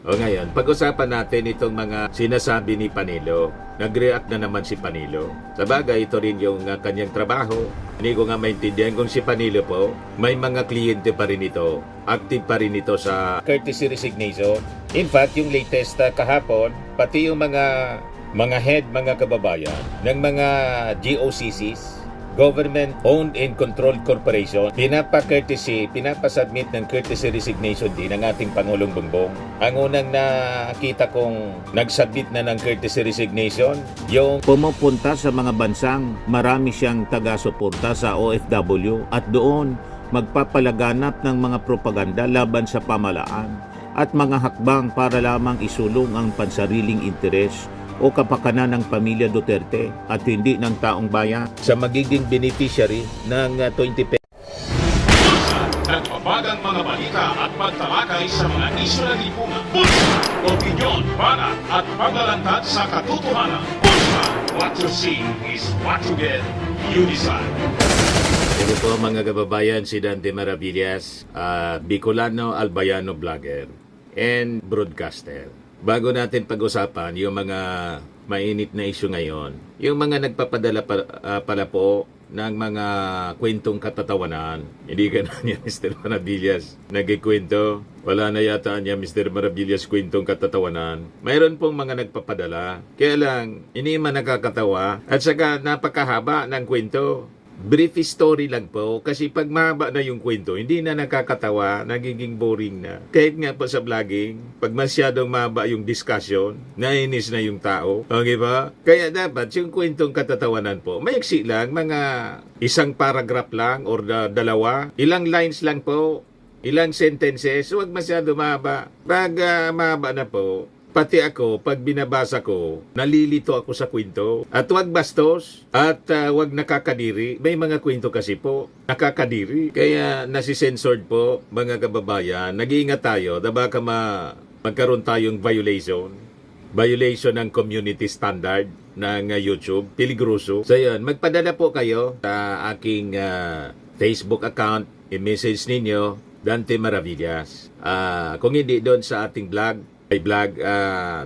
O ngayon, pag-usapan natin itong mga sinasabi ni Panilo. Nag-react na naman si Panilo. Sa bagay, ito rin yung kanyang trabaho. Hindi ko nga maintindihan kung si Panilo po, may mga kliyente pa rin ito. Active pa rin ito sa courtesy resignation. In fact, yung latest kahapon, pati yung mga head, mga kababayan, ng mga GOCCs, Government-Owned and Controlled Corporation, pinapasubmit ng courtesy resignation din ng ating Pangulong Bongbong. Ang unang nakita kong nagsubmit na ng courtesy resignation, yung Pumupunta sa mga bansang marami siyang taga-suporta sa OFW at doon magpapalaganap ng mga propaganda laban sa pamalaan at mga hakbang para lamang isulong ang pansariling interes o kapakanan ng pamilya Duterte at hindi ng taong bayan sa magiging beneficiary ng 20 pesos. Nagbabagang mga balita at pagtalakay sa mga isyu ng lipunan. Pulsa, opinyon, banat at paglalantad sa katotohanan. Pulsa, what you see is what you get. You decide. Ito po mga kababayan, si Dante Maravillas, Bicolano Albayano vlogger and broadcaster. Bago natin pag-usapan yung mga mainit na issue ngayon, yung mga nagpapadala pala po ng mga kwentong katatawanan. Hindi ka na niya, Mr. Maravillas, nagkikwento. Wala na yata niya, Mr. Maravillas, kwentong katatawanan. Mayroon pong mga nagpapadala. Kaya lang, hindi man nakakatawa at saka napakahaba ng kwento. Brief story lang po kasi pag mahaba na yung kwento, hindi na nakakatawa, nagiging boring na. Kahit nga po sa vlogging, pag masyadong mahaba yung discussion, nainis na yung tao. Okay ba? Kaya dapat yung kwentong katatawanan po, maiksi lang, mga isang paragraph lang or dalawa, ilang lines lang po, ilang sentences, huwag masyado mahaba. Pag mahaba na po, pati ako, pag binabasa ko, nalilito ako sa kwento. At wag bastos at wag nakakadiri. May mga kwento kasi po, nakakadiri. Kaya nasi-censored po, mga kababayan. Nag-iingat tayo na baka magkaroon tayong violation. Violation ng community standard ng YouTube. Piligroso. So yun, magpadala po kayo sa aking Facebook account. I-message ninyo, Dante Maravillas. Kung hindi doon sa ating vlog,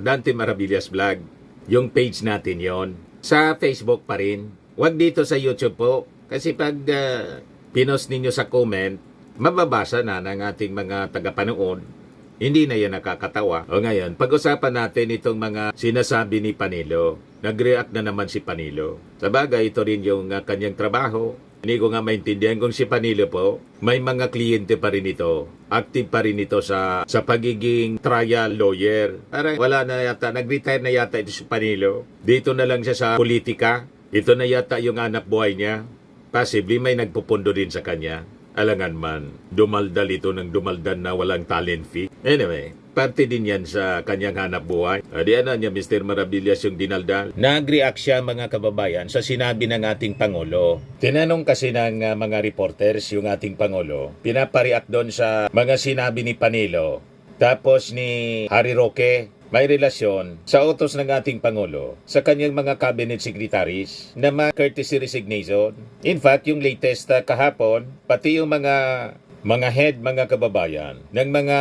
Dante Maravillas Vlog, yung page natin yon. Sa Facebook pa rin. Huwag dito sa YouTube po. Kasi pag pinost ninyo sa comment, mababasa na ng ating mga tagapanood. Hindi na yan nakakatawa. O ngayon, pag-usapan natin itong mga sinasabi ni Panilo. Nag-react na naman si Panilo. Sa bagay, ito rin yung kanyang trabaho. Hindi ko nga maintindihan kung si Panilo po, may mga kliyente pa rin ito. Active pa rin ito sa pagiging trial lawyer. Parang wala na yata, nag-retire na yata ito si Panilo. Dito na lang siya sa politika. Ito na yata yung anak buhay niya. Possibly may nagpupundo din sa kanya. Alangan man, dumaldal ito ng dumaldan na walang talent fee. Anyway, parte din yan sa kanyang hanap buhay. Di ano niya, Mr. Maravillas, yung dinaldal. Nag-react siya, mga kababayan, sa sinabi ng ating Pangulo. Tinanong kasi ng mga reporters yung ating Pangulo. Pinapareact doon sa mga sinabi ni Panilo. Tapos ni Harry Roque, may relasyon sa utos ng ating Pangulo sa kanyang mga cabinet secretaries na courtesy resignation. In fact, yung latest kahapon, pati yung mga head, mga kababayan, ng mga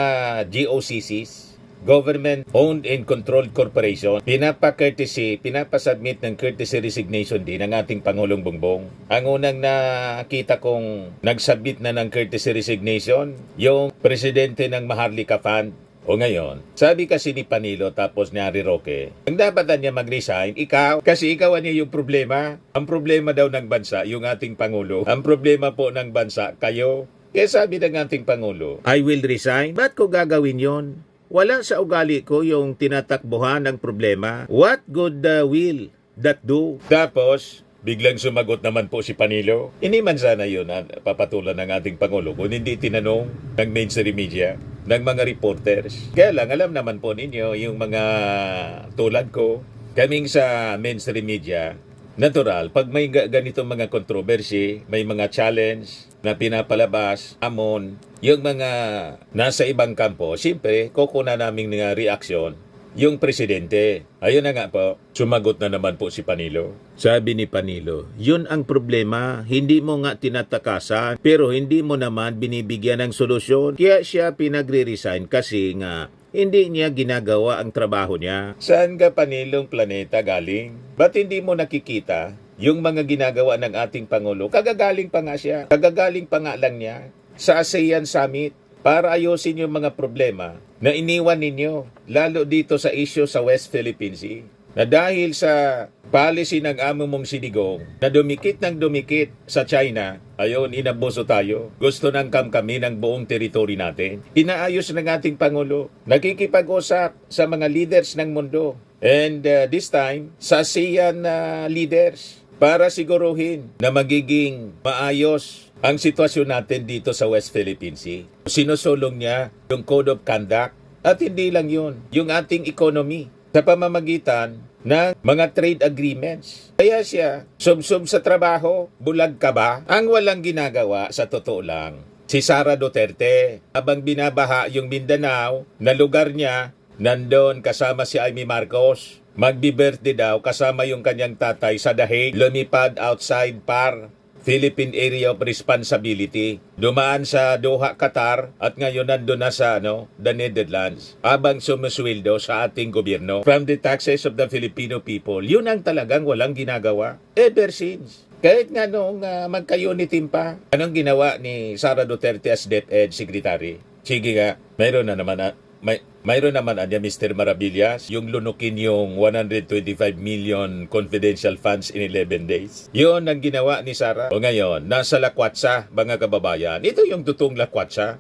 GOCCs, Government-Owned and Controlled Corporation, pinapasubmit ng courtesy resignation din ng ating Pangulong Bongbong. Ang unang nakita kong nagsubmit na ng courtesy resignation, yung presidente ng Maharlika Fund. O ngayon, sabi kasi ni Panilo tapos ni Harry Roque, ang dapat niya mag-resign, ikaw, kasi ikaw niya yung problema. Ang problema daw ng bansa, yung ating Pangulo. Ang problema po ng bansa, kayo. Kaya sabi ng ating Pangulo, I will resign. Ba't ko gagawin yon? Wala sa ugali ko yung tinatakbuhan ng problema. What good will that do? Tapos, biglang sumagot naman po si Panilo. Hindi man sana yun papatulan ng ating Pangulo kung hindi tinanong ng mainstream media, ng mga reporters. Kaya lang, alam naman po ninyo, yung mga tulad ko, kaming sa mainstream media, natural, pag may ganitong mga controversy, may mga challenge na pinapalabas, yung mga nasa ibang kampo, siyempre, kukuna namin nga reaksyon yung presidente. Ayun na nga po, sumagot na naman po si Panilo. Sabi ni Panilo, yun ang problema, hindi mo nga tinatakasan, pero hindi mo naman binibigyan ng solusyon. Kaya siya pinagre-resign kasi nga Hindi niya ginagawa ang trabaho niya. Saan ka panilong planeta galing? Ba't hindi mo nakikita yung mga ginagawa ng ating Pangulo? Kagagaling pa nga siya. Kagagaling pa nga lang niya sa ASEAN Summit para ayusin yung mga problema na iniwan ninyo, lalo dito sa issue sa West Philippine Sea. Na dahil sa policy ng amo mong sinigong na dumikit ng dumikit sa China, ayon, inabuso tayo. Gusto ng kami ng buong teritoryo natin. Inaayos ng ating Pangulo. Nakikipag-usap sa mga leaders ng mundo. And this time, sa ASEAN leaders para siguruhin na magiging maayos ang sitwasyon natin dito sa West Philippine Sea. Sinusulong niya yung Code of Conduct at hindi lang yun, yung ating economy sa pamamagitan ng mga trade agreements. Kaya siya, sub-sub sa trabaho, bulag ka ba? Ang walang ginagawa sa totoo lang, si Sara Duterte, habang binabaha yung Mindanao, na lugar niya, nandun kasama si Amy Marcos. Magbi-birthday daw kasama yung kanyang tatay sa The Hague, lumipad outside PAR, Philippine Area of Responsibility. Dumaan sa Doha, Qatar at ngayon nandun na sa the Netherlands. Habang sumusweldo sa ating gobyerno from the taxes of the Filipino people. Yun ang talagang walang ginagawa ever since. Kahit nga noong magka-unity pa. Anong ginawa ni Sara Duterte as DepEd Secretary? Sige nga, mayroon naman anya Mr. Maravillas, yung lunukin yung 125 million confidential funds in 11 days. Yun ang ginawa ni Sara. O ngayon, nasa lakwatsa, mga kababayan. Ito yung tutong lakwatsa.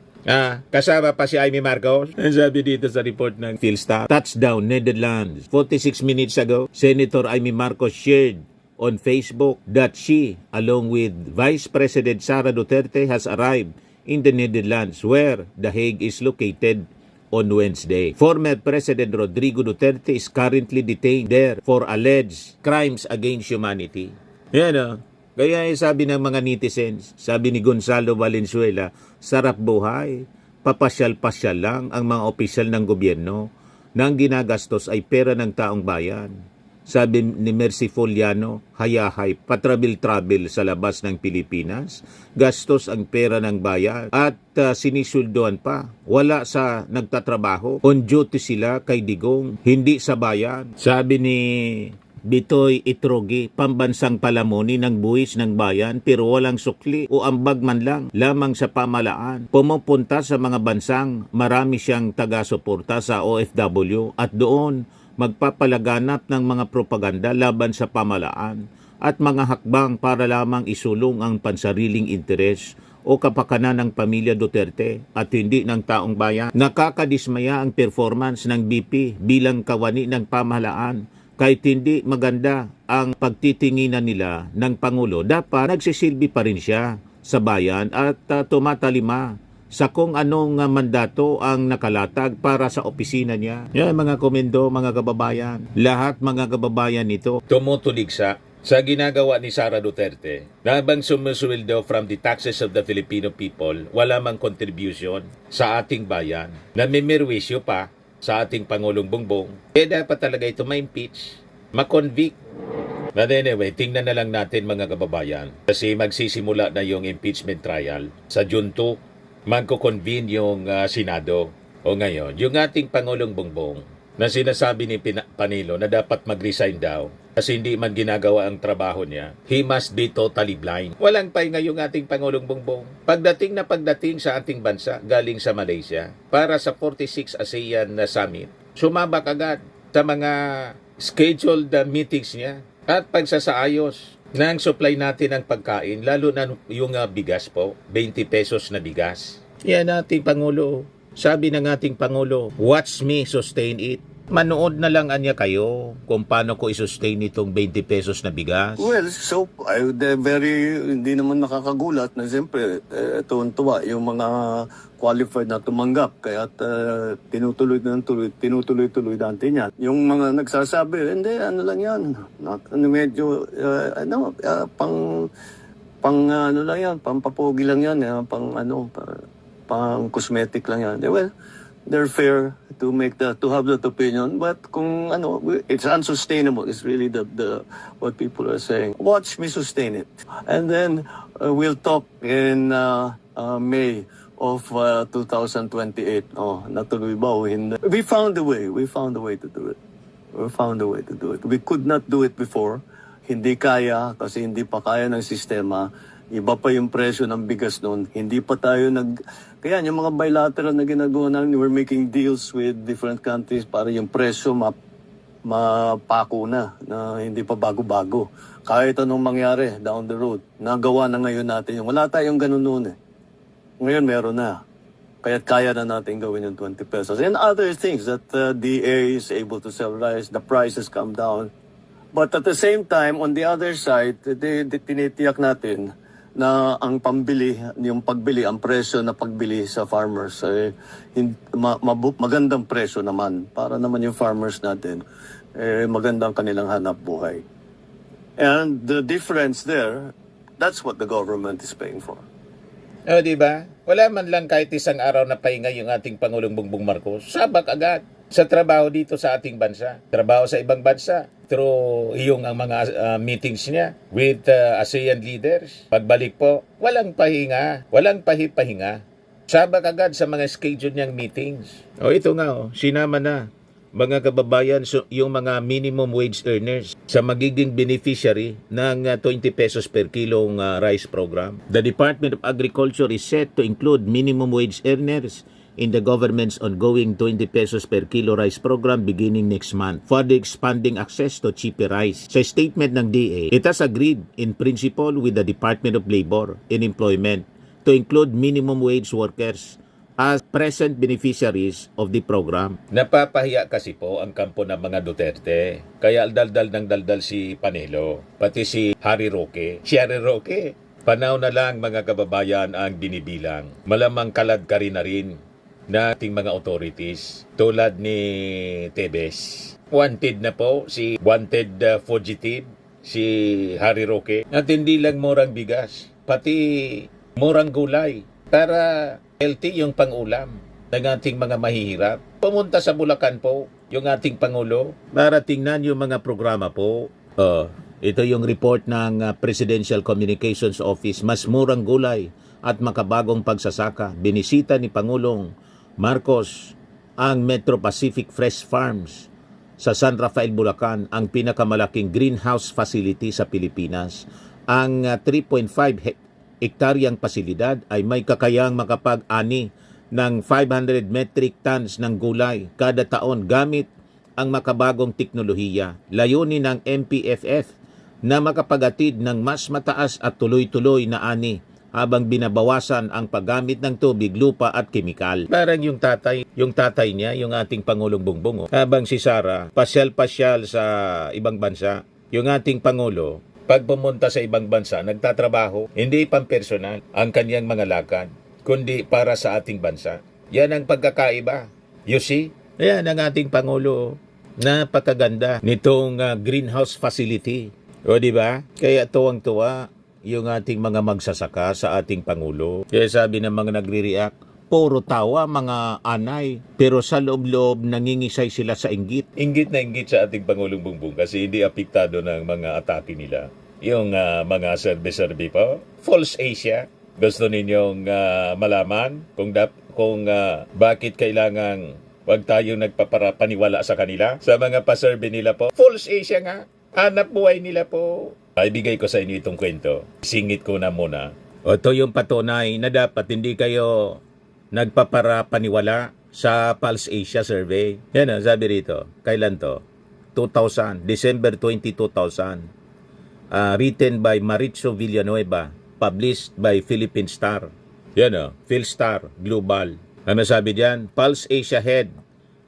Kasama pa si Amy Marcos. Ang sabi dito sa report ng Philstar. Touchdown, Netherlands. 46 minutes ago, Senator Amy Marcos shared on Facebook that she, along with Vice President Sara Duterte, has arrived in the Netherlands where The Hague is located on Wednesday. Former President Rodrigo Duterte is currently detained there for alleged crimes against humanity. Yan Kaya sabi ng mga netizens, sabi ni Gonzalo Valenzuela, sarap buhay, papasyal-pasyal lang ang mga opisyal ng gobyerno na ang ginagastos ay pera ng taong bayan. Sabi ni Mercy Foliano, hayahay, patrabil-trabil sa labas ng Pilipinas, gastos ang pera ng bayan at sinisuldoan pa. Wala sa nagtatrabaho, on duty sila kay Digong, hindi sa bayan. Sabi ni Bitoy Itrogi, pambansang palamoni ng buwis ng bayan pero walang sukli o ambag man lang lamang sa pamalaan. Pumupunta sa mga bansang marami siyang taga-suporta sa OFW at doon magpapalaganap ng mga propaganda laban sa pamalaan at mga hakbang para lamang isulong ang pansariling interes o kapakanan ng pamilya Duterte at hindi ng taong bayan. Nakakadismaya ang performance ng BP bilang kawani ng pamahalaan. Kahit hindi maganda ang pagtitinginan nila ng Pangulo, dapat nagsisilbi pa rin siya sa bayan at tumatalima sa kung anong mandato ang nakalatag para sa opisina niya. Yan mga komendo, mga kababayan. Lahat mga kababayan nito tumutulig sa ginagawa ni Sara Duterte na habang sumusweldo from the taxes of the Filipino people, wala mang contribution sa ating bayan. Namimirwisyo pa sa ating Pangulong Bongbong. Dapat talaga ito ma-impeach, ma-convict. But anyway, tingnan na lang natin mga kababayan. Kasi magsisimula na yung impeachment trial sa June 2. Magko-convene yung Senado. O ngayon, yung ating Pangulong Bongbong na sinasabi ni Panilo na dapat mag-resign daw kasi hindi man ginagawa ang trabaho niya, he must be totally blind. Walang pahinga yung ating Pangulong Bongbong. Pagdating sa ating bansa, galing sa Malaysia, para sa 46 ASEAN na summit, sumabak agad sa mga scheduled meetings niya at pagsasaayos ng supply natin ng pagkain, lalo na yung bigas po, 20 pesos na bigas. Yan ating Pangulo. Sabi ng ating Pangulo, watch me sustain it. Manood na lang anya kayo kung paano ko i-sustain itong 20 pesos na bigas. Well, so, hindi naman nakakagulat na siyempre, tuwan-tuwa yung mga qualified na tumanggap. Kaya tinutuloy-tuloy natin yan. Yung mga nagsasabi, hindi, ano lang yan. Medyo, ano lang yan, pampapogi lang yan, pang cosmetic lang yan. Well, they're fair to have that opinion, but kung it's unsustainable. It's really the what people are saying. Watch me sustain it, and then we'll talk in May of 2028. Oh, natuloy ba o hindi? We found a way. We found a way to do it. We found a way to do it. We could not do it before. Hindi kaya kasi hindi pa kaya ng sistema. Iba pa yung presyo ng bigas noon. Hindi pa tayo Kaya yung mga bilateral na ginagawa namin, we're making deals with different countries para yung presyo mapako na hindi pa bago-bago. Kahit anong mangyari down the road, nagawa na ngayon natin yung wala tayong ganun noon eh. Ngayon meron na. Kaya na natin gawin yung 20 pesos. And other things that DA is able to sell rice, the prices come down. But at the same time, on the other side, tinitiyak natin na ang pambili, yung pagbili, ang presyo na pagbili sa farmers, magandang presyo naman. Para naman yung farmers natin, magandang kanilang hanap buhay. And the difference there, that's what the government is paying for. O, di ba? Wala man lang kahit isang araw na pahinga yung ating Pangulong Bongbong Marcos. Sabak agad sa trabaho dito sa ating bansa. Trabaho sa ibang bansa. Through yung ang mga meetings niya with ASEAN leaders. Pagbalik po, walang pahinga. Walang pahinga. Sabak agad sa mga schedule niyang meetings. O, ito nga, sinama na. Mga kababayan, yung mga minimum wage earners sa magiging beneficiary ng 20 pesos per kilong rice program. The Department of Agriculture is set to include minimum wage earners in the government's ongoing 20 pesos per kilo rice program beginning next month, further expanding access to cheaper rice. Sa statement ng DA, it has agreed in principle with the Department of Labor and Employment to include minimum wage workers as present beneficiaries of the program. Napapahiya kasi po ang kampo ng mga Duterte. Kaya daldal ng daldal si Panelo, pati si Harry Roque. Si Harry Roque, panaw na lang mga kababayan ang binibilang. Malamang kalad ka rin na rin na ating mga authorities tulad ni Tebes. Wanted na po si wanted fugitive, si Harry Roque. At hindi lang murang bigas, pati murang gulay para healthy yung pangulam ng ating mga mahihirap. Pumunta sa Bulacan po yung ating Pangulo para tingnan yung mga programa po. Ito yung report ng Presidential Communications Office. Mas murang gulay at makabagong pagsasaka. Binisita ni Pangulong Marcos ang Metro Pacific Fresh Farms sa San Rafael, Bulacan, ang pinakamalaking greenhouse facility sa Pilipinas. Ang 3.5 hektaryang pasilidad ay may kakayang makapag-ani ng 500 metric tons ng gulay kada taon gamit ang makabagong teknolohiya. Layunin ng MPFF na makapagatid ng mas mataas at tuloy-tuloy na ani habang binabawasan ang paggamit ng tubig, lupa at kemikal. Parang yung tatay niya, yung ating Pangulong Bongbong, habang si Sara pasyal-pasyal sa ibang bansa, yung ating Pangulo pag pumunta sa ibang bansa, nagtatrabaho, hindi pampersonal ang kanyang mga lakad, kundi para sa ating bansa. Yan ang pagkakaiba. You see? Yan ang ating Pangulo. Napakaganda nitong greenhouse facility. O di ba? Kaya tuwang-tuwa yung ating mga magsasaka sa ating Pangulo. Kaya sabi ng mga nagre-react, puro tawa mga anay, pero sa loob-loob nangingisay sila sa inggit. Inggit na inggit sa ating Pangulong Bongbong kasi hindi apektado ng mga atake nila. Yung mga serbe-serbe po, false Asia. Gusto ninyong malaman kung bakit kailangan wag tayong nagpaparapaniwala sa kanila? Sa mga paserbe nila po, false Asia nga. Hanap buhay nila po. Ibigay ko sa inyo itong kwento. Singit ko na muna. O ito yung patunay na dapat hindi kayo nagpaparapaniwala sa Pulse Asia survey. Yan sabi rito. Kailan to? 2000. December 20, 2000. Written by Mauricio Villanueva. Published by Philippine Star. Yan Philstar Global. Ano sabi diyan? Pulse Asia head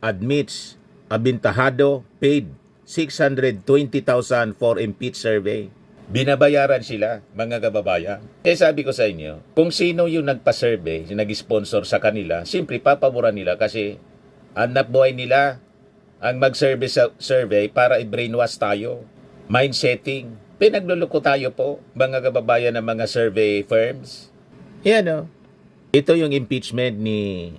admits abintahado paid 620,000 for impeach survey. Binabayaran sila, mga kababayan. Sabi ko sa inyo, kung sino yung nagpa-survey, yung nag-sponsor sa kanila, simply papaboran nila kasi hanap buhay nila ang mag-survey sa survey para i-brainwash tayo. Mind setting. Pinagluluko tayo po, mga kababayan ng mga survey firms. Yan Ito yung impeachment ni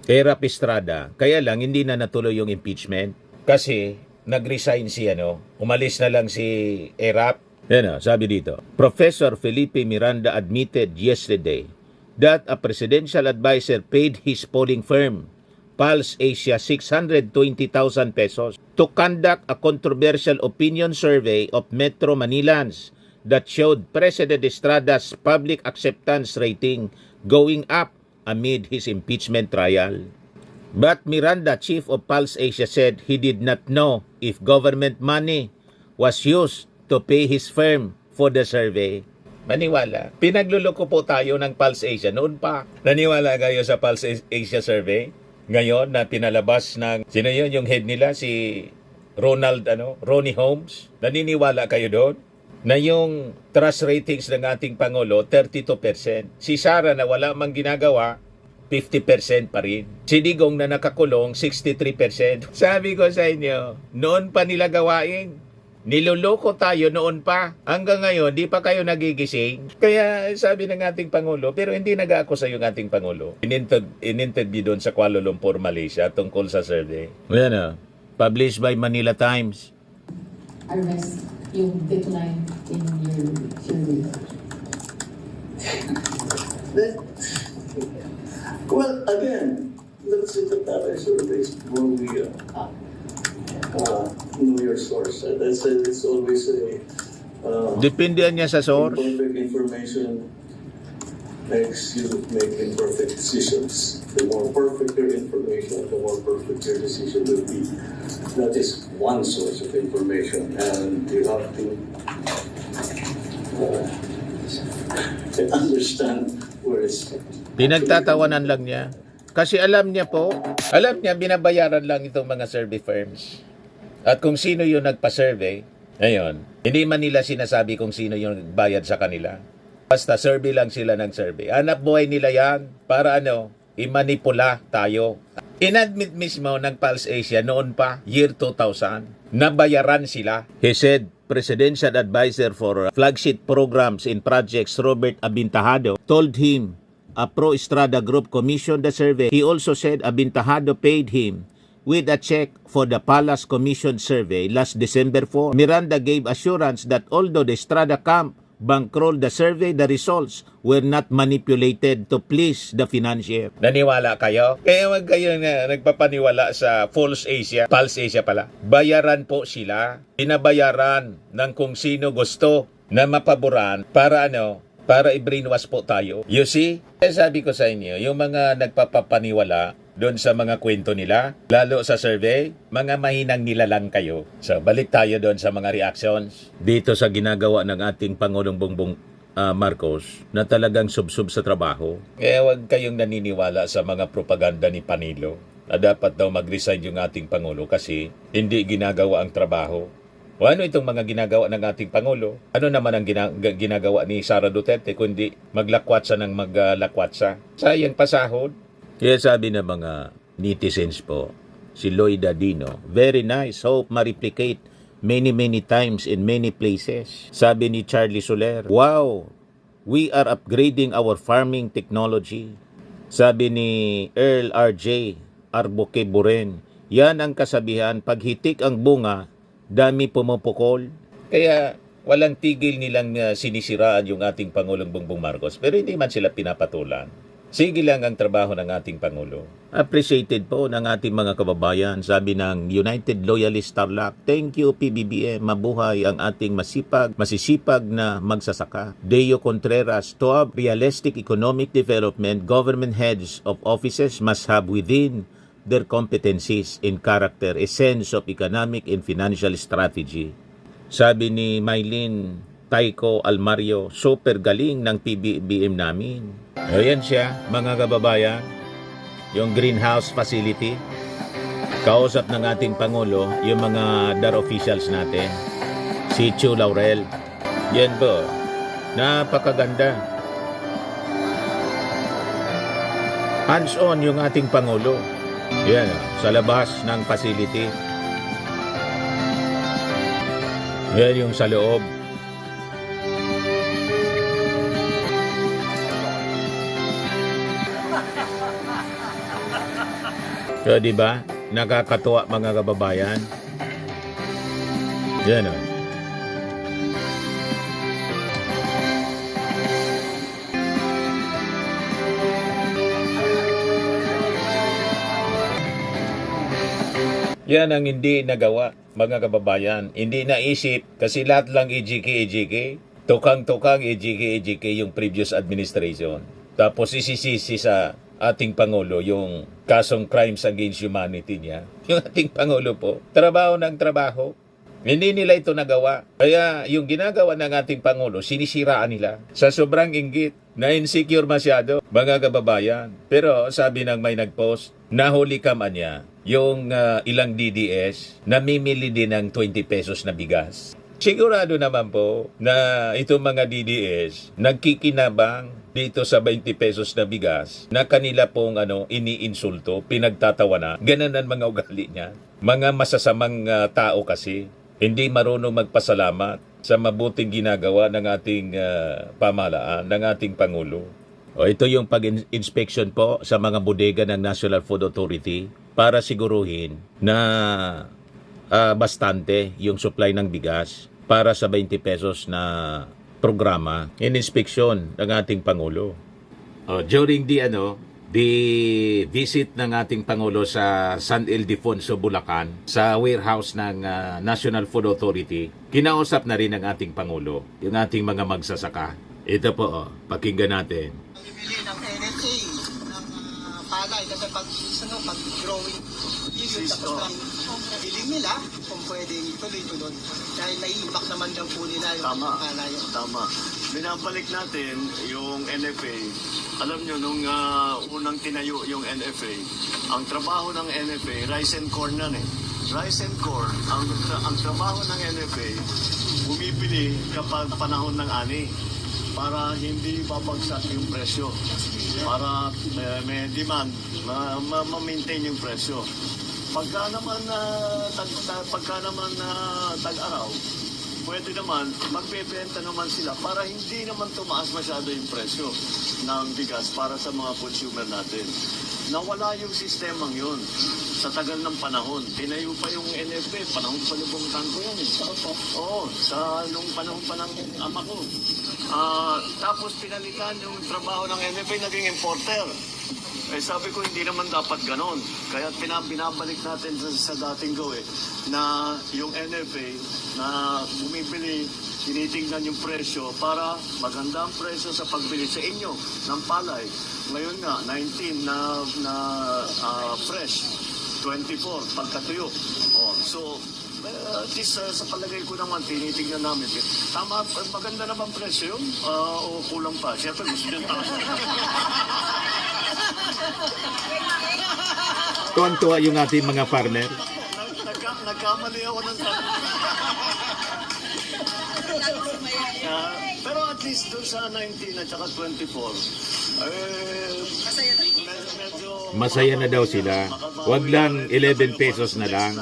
Erap Estrada. Kaya lang, hindi na natuloy yung impeachment. Kasi, nag-resign si umalis na lang si Erap. Yan sabi dito. Professor Felipe Miranda admitted yesterday that a presidential advisor paid his polling firm, Pulse Asia, 620,000 pesos to conduct a controversial opinion survey of Metro Manilans that showed President Estrada's public acceptance rating going up amid his impeachment trial. But Miranda, chief of Pulse Asia, said he did not know if government money was used to pay his firm for the survey. Maniwala. Pinagluloko po tayo ng Pulse Asia noon pa. Naniwala kayo sa Pulse Asia survey? Ngayon na pinalabas ng, sino yun, yung head nila, si Ronnie Holmes? Naniniwala kayo doon? Na yung trust ratings ng ating Pangulo, 32%. Si Sara na wala mang ginagawa, 50% pa rin. Si Digong na nakakulong, 63%. Sabi ko sa inyo, noon pa nila gawain. Niloloko tayo noon pa. Hanggang ngayon, di pa kayo nagigising. Kaya sabi ng ating Pangulo, pero hindi nag-aakusa yung ating Pangulo. In-interview doon sa Kuala Lumpur, Malaysia, tungkol sa survey. Yan published by Manila Times. Arrest yung decline in your survey. Well, again, let's look at other surveys before we know your source. It's always a Depende niya sa source. imperfect information makes you make imperfect decisions. The more perfect your information, the more perfect your decision will be. That is one source of information, and you have to understand where it's. Pinagtatawanan lang niya. Kasi alam niya binabayaran lang itong mga survey firms. At kung sino yung nagpa-survey, ngayon, hindi man nila sinasabi kung sino yung nagbayad sa kanila. Basta survey lang sila ng survey. Hanap buhay nila yan para imanipula tayo. Inadmit mismo ng Pulse Asia noon pa, year 2000, nabayaran sila. He said, Presidential Advisor for Flagship Programs and Projects Robert Abintahado told him a pro-Estrada group commissioned the survey. He also said Abintahado paid him with a check for the Palace Commission survey last December 4. Miranda gave assurance that although the Estrada camp bankrolled the survey, the results were not manipulated to please the financier. Naniwala kayo? Kaya wag kayo na nagpapaniwala sa Pulse Asia pala. Bayaran po sila. Pinabayaran ng kung sino gusto na mapaboran para para i-brainwash po tayo. You see? Kaya sabi ko sa inyo, yung mga nagpapapaniwala doon sa mga kwento nila, lalo sa survey, mga mahinang nilalang kayo. So, balik tayo doon sa mga reactions dito sa ginagawa ng ating Pangulong Bongbong Marcos na talagang subsub sa trabaho. Kaya huwag kayong naniniwala sa mga propaganda ni Panilo na dapat daw mag-resign yung ating Pangulo kasi hindi ginagawa ang trabaho. O ano itong mga ginagawa ng ating Pangulo? Ano naman ang ginagawa ni Sara Duterte kundi maglakwatsa ng maglakwatsa? Sayang pasahod. Kaya sabi ng mga netizens po, si Lloyd Adino, very nice, hope ma-replicate many times in many places. Sabi ni Charlie Soler, wow, we are upgrading our farming technology. Sabi ni Earl R.J. Arboque Buren, yan ang kasabihan, pag hitik ang bunga, dami pumupukol. Kaya walang tigil nilang sinisiraan yung ating Pangulong Bongbong Marcos, pero hindi man sila pinapatulan. Sige lang ang trabaho ng ating Pangulo. Appreciated po ng ating mga kababayan. Sabi ng United Loyalist Tarlac, thank you PBBM, mabuhay ang ating masisipag na magsasaka. Deo Contreras, to have realistic economic development, government heads of offices must have within their competencies in character a sense of economic and financial strategy. Sabi ni Mylene Taiko Almario, super galing ng PBBM namin. Ayan siya, mga kababayan, yung greenhouse facility. Kausap ng ating Pangulo, yung mga DAR officials natin. Si Chu Laurel. Yan po, napakaganda. Hands-on yung ating Pangulo. Yan, sa labas ng facility. Yan yung sa loob. So, di ba? Nakakatuwa mga kababayan. Yan o. Yan ang hindi nagawa, mga kababayan. Hindi naisip kasi lahat lang EJK. Tukang-tukang EJK yung previous administration. Tapos isisisi sa ating Pangulo yung kasong crimes against humanity niya. Yung ating Pangulo po, trabaho ng trabaho. Hindi nila ito nagawa. Kaya yung ginagawa ng ating Pangulo, sinisiraan nila. Sa sobrang inggit, na-insecure masyado, mga kababayan. Pero sabi ng may nag-post, nahuli ka man niya yung ilang DDS, namimili din ng 20 pesos na bigas. Sigurado naman po na itong mga DDS nagkikinabang dito sa 20 pesos na bigas na kanila pong iniinsulto, pinagtatawanan. Ganun ang mga ugali niya. Mga masasamang tao kasi, hindi marunong magpasalamat sa mabuting ginagawa ng ating pamahalaan, ng ating Pangulo. O ito yung pag-inspection po sa mga bodega ng National Food Authority para siguruhin na bastante yung supply ng bigas para sa 20 pesos na programa in inspection ng ating Pangulo. During the visit ng ating Pangulo sa San Ildefonso, Bulacan, sa warehouse ng National Food Authority, kinausap na rin ng ating Pangulo yung ating mga magsasaka. Ito po, pakinggan natin. Bibili ng NFA ng palay kasi pag growing period tapos biling nila kung pwedeng tuloy-tuloy dahil nai-impact naman lang po nila yung palay. Tama. Binabalik natin yung NFA. Alam nyo, nung unang tinayo yung NFA, ang trabaho ng NFA, rice and corn yan eh. Rice and corn, ang trabaho ng NFA, bumibili kapag panahon ng ani para hindi babagsak yung presyo. Para may demand, ma-maintain yung presyo. Pagka naman tag-araw, pwede naman, magbebenta naman sila para hindi naman tumaas masyado yung presyo ng bigas para sa mga consumer natin. Nawala yung sistemang yun sa tagal ng panahon. Tinayo pa yung NFA, panahon pa ni Bong Tangko yan eh. Oo, nung panahon pa ng ama ko. Tapos pinalitan yung trabaho ng NFA, naging importer. Eh sabi ko hindi naman dapat ganon. Kaya binabalik natin sa dating gawin na yung NFA na bumibili, tinitingnan yung presyo para maganda ang presyo sa pagbili sa inyo ng palay. Ngayon nga, 19 na fresh, 24 pagkatuyo. So, at least sa palagay ko naman, tinitingnan namin. Tama, maganda naman presyo yun? O kulang pa? Siyempre, gusto nyo talaga. Tuwan-tuwa yung ating mga farmer. Nagkamali ako ng pero at least doon sa 19 at saka 24, medyo Masaya na daw sila. Wag lang 11 pesos na lang.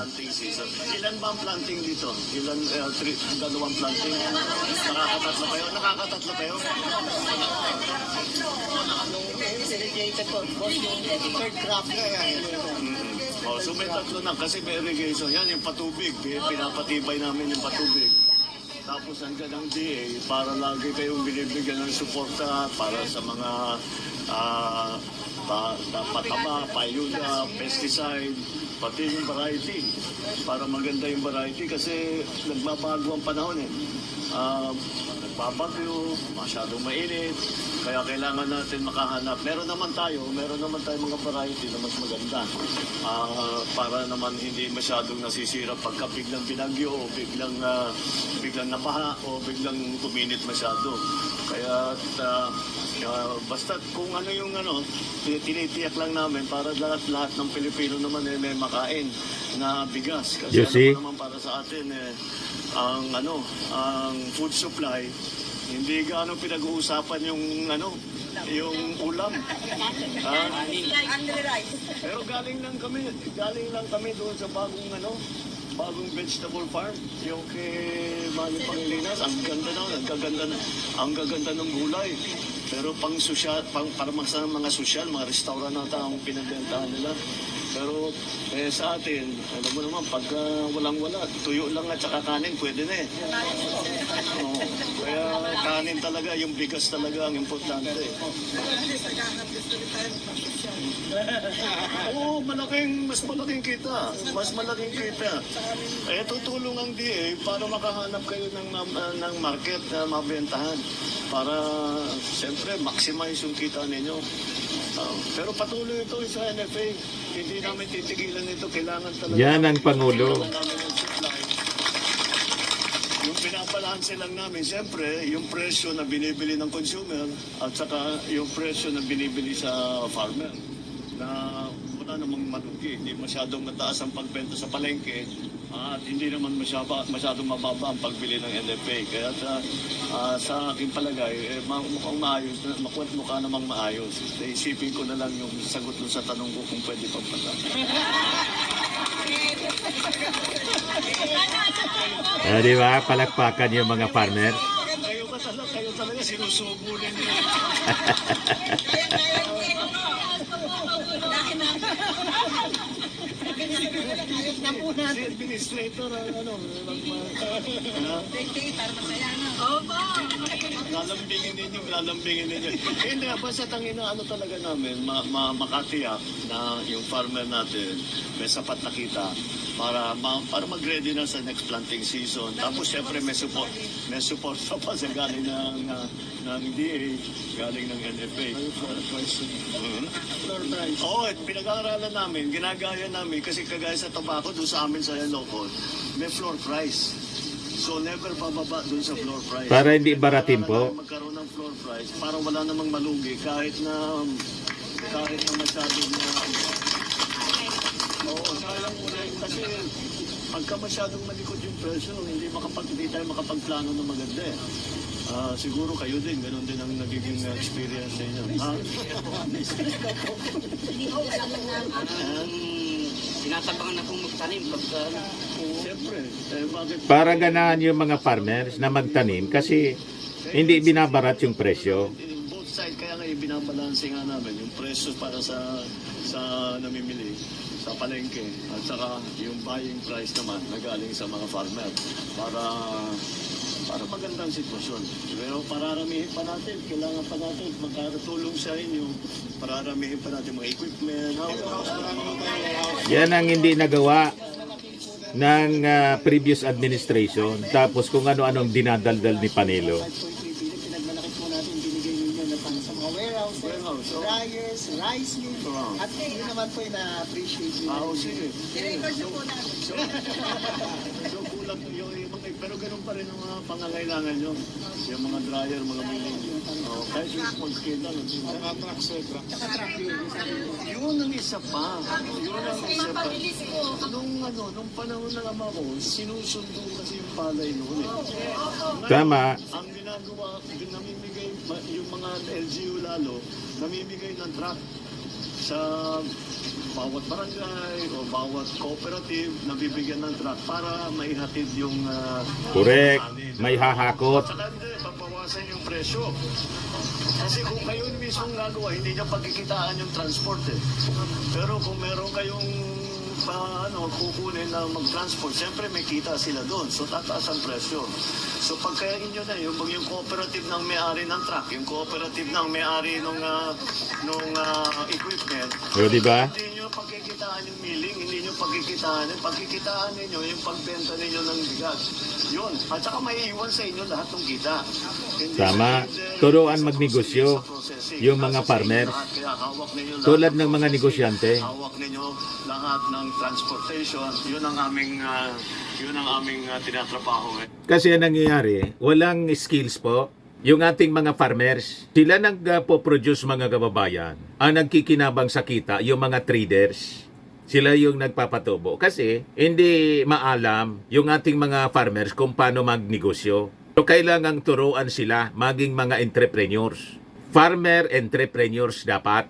Ilan ba ang planting dito? Ilan, dalawang planting? Nakakatatlo kayo? Nakakatatlo kayo? Irrigated po, boss yung third crop na yan. So may tatlo na kasi may irrigation. Yan yung patubig. Pinapatibay namin yung patubig. Tapos andyan ang DA para lagi kayong binibigyan ng suporta para sa mga pataba, payuda, pesticide, pati yung variety. Para maganda yung variety kasi nagbabago ang panahon eh. Nagbabagyo, masyadong mainit, kaya kailangan natin makahanap. Meron naman tayo mga variety na mas maganda. Para naman hindi masyadong nasisira pagka biglang binagyo o biglang napaha o biglang kuminit masyado. Kaya basta kung ano yung tinitiyak lang namin para lahat ng Pilipino naman may makain na bigas. Kasi naman para sa atin ang food supply, hindi gaano pinag-uusapan yung ulam. Pero galing lang kami doon sa bagong vegetable farm, yung kay Manny Pangilinas. Ang gaganda ng gulay. Pero para sa mga sosyal, mga restaurant na ang pinagbentahan nila. Pero sa atin, alam mo naman, pagka walang-wala, tuyo lang at saka kanin, pwede na eh. Oo. Kaya kanin talaga, yung bigas talaga ang importante. Oo, mas malaking kita. Mas malaking kita. Tutulong ang DA para makahanap kayo ng market na mabentahan. Para, siyempre, maximize yung kita ninyo. Pero patuloy ito sa NFA. Hindi namin titigilan ito. Kailangan talaga. Yan ang Pangulo. Kailangan namin ng supply. Yung pinabalanse lang namin, siyempre, yung presyo na binibili ng consumer at saka yung presyo na binibili sa farmer na wala namang malugi. Hindi masyadong mataas ang pagbenta sa palengke at hindi naman masyadong mababa ang pagbili ng NFA. Kaya sa aking palagay, mukhang maayos, mukha namang maayos. Isipin ko na lang yung sagot dun sa tanong ko kung pwede pang pata. Di ba? Palakpakan yung mga farmer. Kayo talaga sinusubulin niyo. Si administrator, lalambingin ninyo. Hindi, basta tangina, talaga namin, makatiyak na yung farmer natin may sapat na kita para mag-ready na sa next planting season. Tapos, syempre, may support pa sa galing ng DA, galing ng NFA. Oo, pinag-aaralan namin, ginagaya namin, kasi kagaya sa tabako, doon sa amin sa Ilocos, may floor price. So, never bababa doon sa floor price. Para hindi baratin po. Magkaroon ng floor price, para wala namang malugi, kahit na masyadong Oo, sayang mo rin. Kasi pagka masyadong malikot yung presyo, hindi tayo makapagplano na maganda eh. Siguro kayo din, ganun din ang nagiging experience ninyo. Hindi ko alam na tinatabangan na pong magtanim pagka Siyempre, bakit? Para ganahan yung mga farmers na magtanim kasi hindi binabarat yung presyo. Both side, kaya nga binabalanse nga namin yung presyo para sa namimili sa palengke at saka yung buying price naman na galing sa mga farmer para magandang sitwasyon. Pero pararamihin pa natin, kailangan pa natin magkatulong sa inyo, pararamihin pa natin mga equipment. Yan ang hindi nagawa ng previous administration. Tapos kung ano-anong dinadaldal ni Panelo. Pinagmalaki po natin, binigay ninyo na pang sa mga warehouse, dryers, rice mill, at yun naman po yung na-appreciate nyo. Sige. I-record nyo po natin. So kulang yung mga, pero ganun pa rin ang mga pangangailangan nyo. Yung mga dryer, mga milling. Kahit yung small scale lang. Mga trucks, Yun ang isa pa. Nung panahon na naman ako, sinusundo kasi yung palay noon eh. Tama. Ang ginagawa, namimigay, yung mga LGU lalo, namimigay ng truck sa bawat barangay o bawat cooperative, nabibigyan ng truck para maihatid yung Correct. anin. May hahakot. Saka hindi, papawasan yung presyo. Kasi kung kayo mismo gagawa, hindi niya pagkikitaan yung transport eh. Pero kung meron kayong kukunin na mag-transport, siyempre may kita sila doon. So tataas ang presyo. So pagka inyo na, yung cooperative ng may-ari ng truck, yung cooperative ng may-ari nung equipment, O, di ba? hindi nyo pagkikitaan yung milling, hindi nyo pagkikitaan ninyo yung pagbenta ninyo ng bigas. Yun. At saka may iwan sa inyo lahat ng kita. Hindi Tama. pwede Turuan sa magnegosyo processing. yung Nasa mga sa farmers. inyo lahat. Kaya hawak ninyo lahat Tulad ng mga processing. negosyante. Hawak ninyo lahat ng transportation. Yun ang aming tinatrabaho. Kasi ang nangyayari, walang skills po. Yung ating mga farmers, sila nagpo-produce mga kababayan. Ang nagkikinabang sa kita, yung mga traders. Sila yung nagpapatubo. Kasi hindi maalam yung ating mga farmers kung paano magnegosyo. So kailangang turuan sila maging mga entrepreneurs. Farmer entrepreneurs dapat.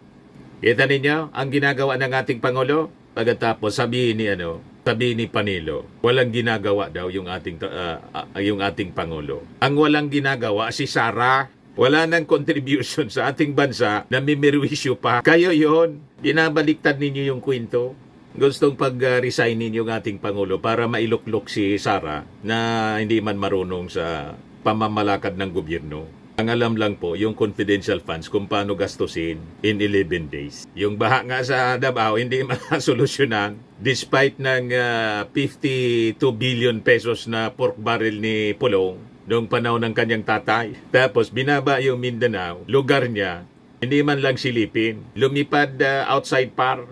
Kita ninyo ang ginagawa ng ating Pangulo? Pagkatapos sabihin ni Panelo, walang ginagawa daw yung ating Pangulo. Ang walang ginagawa si Sara. Wala nang contribution sa ating bansa, namimirwisyo pa. Kayo yon, binabaliktad ninyo yung kwento. Gustong pag-resignin yung ating Pangulo para mailuklok si Sara na hindi man marunong sa pamamalakad ng gobyerno. Ang alam lang po, yung confidential funds kung paano gastusin in 11 days. Yung baha nga sa Davao, hindi masolusyonan despite ng 52 billion pesos na pork barrel ni Pulong noong panahon ng kanyang tatay. Tapos binaba yung Mindanao, lugar niya, hindi man lang silipin. Lumipad outside par,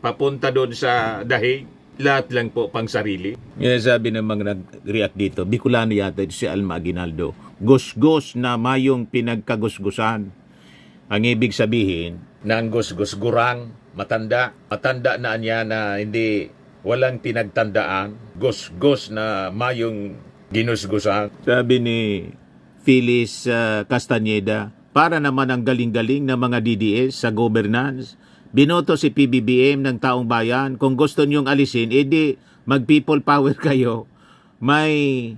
papunta doon sa Dahig. Lahat lang po pang sarili. Sabi ng mga nag-react dito, Bicolano yata si Alma Aguinaldo, gusgos na mayong pinagkagusgusan. Ang ibig sabihin, Nang gusgus gurang, matanda na niya na hindi walang pinagtandaan, gusgos na mayong ginusgusan. sabi ni Phyllis Castañeda, para naman ang galing-galing ng mga DDS sa governance, binoto si PBBM ng taong bayan. Kung gusto niyong alisin, edi mag-people power kayo. May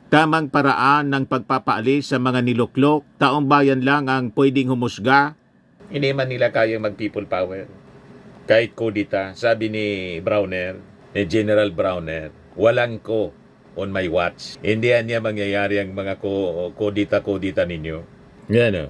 tamang paraan ng pagpapaalis sa mga niluklok. Taong bayan lang ang pwedeng humusga. Hindi man nila kayang mag-people power. Kahit kodita, sabi ni Browner, ni General Browner, walang ko on my watch. Hindi niya mangyayari ang mga kodita ninyo. Yan o.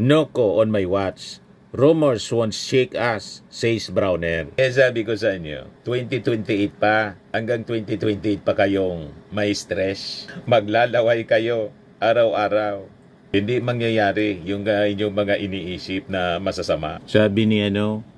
No ko on my watch. Rumors won't shake us, says Browner. Sabi ko sa inyo, 2028 pa, hanggang 2028 pa kayong may stress. Maglalaway kayo araw-araw. Hindi mangyayari yung inyong mga iniisip na masasama. Sabi ni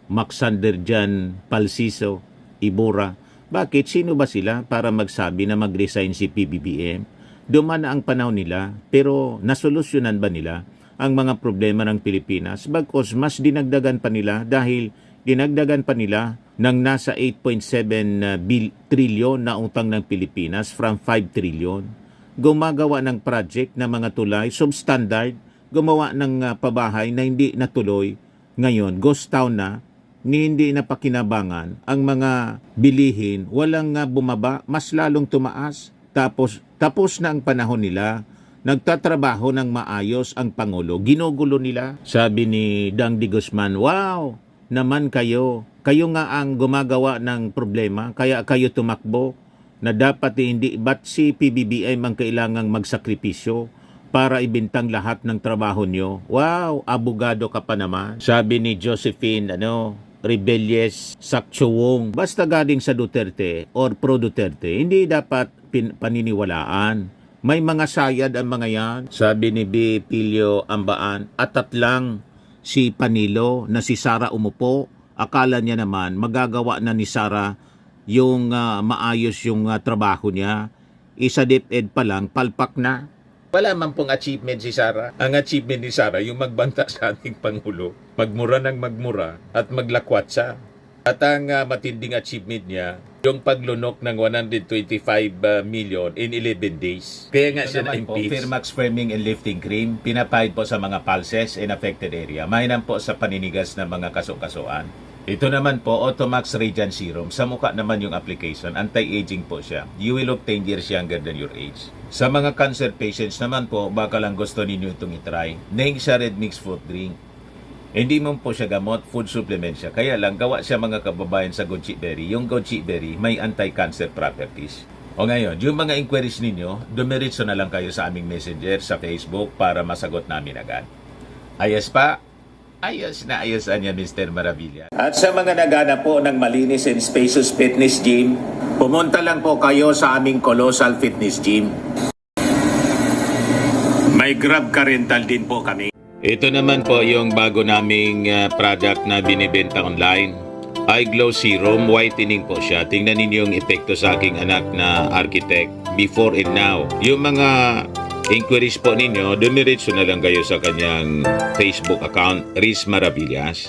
Max Sanderjan Palsiso, Ibura, bakit sino ba sila para magsabi na mag-resign si PBBM? Duman na ang panahon nila, pero nasolusyonan ba nila ang mga problema ng Pilipinas? Bagkos mas dinagdagan pa nila dahil dinagdagan pa nila ng nasa 8.7 trilyon na utang ng Pilipinas from 5 trilyon. Gumagawa ng project na mga tulay, substandard, gumawa ng pabahay na hindi natuloy. Ngayon, ghost town na, hindi na pakinabangan ang mga bilihin, walang bumaba, mas lalong tumaas. Tapos na ang panahon nila, nagtatrabaho ng maayos ang Pangulo, ginugulo nila. Sabi ni Dang Di Guzman, wow, naman kayo nga ang gumagawa ng problema, kaya kayo tumakbo, na dapat hindi, ba't si PBBM ang kailangang magsakripisyo para ibintang lahat ng trabaho nyo? Wow, abogado ka pa naman. Sabi ni Josephine, rebellious sakchuwong, basta galing sa Duterte or pro-Duterte, hindi dapat paniniwalaan. May mga sayad ang mga yan. Sabi ni B. Pilio Ambaan, atat lang si Panilo na si Sara umupo. Akala niya naman magagawa na ni Sara yung maayos yung trabaho niya. Isa DepEd pa lang, palpak na. Wala man pong achievement si Sara. Ang achievement ni Sara, yung magbanta sa ating Pangulo, magmura ng magmura at maglakwat siya. At ang matinding achievement niya, yung paglunok ng 125 million in 11 days. Kaya nga siya na-impeach. Firmax Firming and Lifting Cream, pinapahid po sa mga pulses in affected area. Mainam po sa paninigas ng mga kaso-kasuan. Ito naman po, Automax Radiant Serum. Sa mukha naman yung application, anti-aging po siya. You will look 10 years younger than your age. Sa mga cancer patients naman po, baka lang gusto ninyo itong itry. Neng siya Red Mix Fruit Drink. Hindi mo po siya gamot, food supplement siya. Kaya lang, gawa siya mga kababayan sa goji berry. Yung goji berry, may anti-cancer properties. O ngayon, yung mga inquiries ninyo, dumiritso na lang kayo sa aming messenger sa Facebook para masagot namin agad. Ayos pa? Ayos na ayos niya, Mr. Maravilla. At sa mga nagana po ng malinis and spacious fitness gym, pumunta lang po kayo sa aming Colossal Fitness Gym. May Grab ka rental din po kami. Ito naman po yung bago naming product na binibenta online. Eye Glow Serum, whitening po siya. Tingnan ninyo yung epekto sa aking anak na architect before and now. Yung mga inquiries po ninyo, dumiretso na lang kayo sa kanyang Facebook account, Riz Maravillas.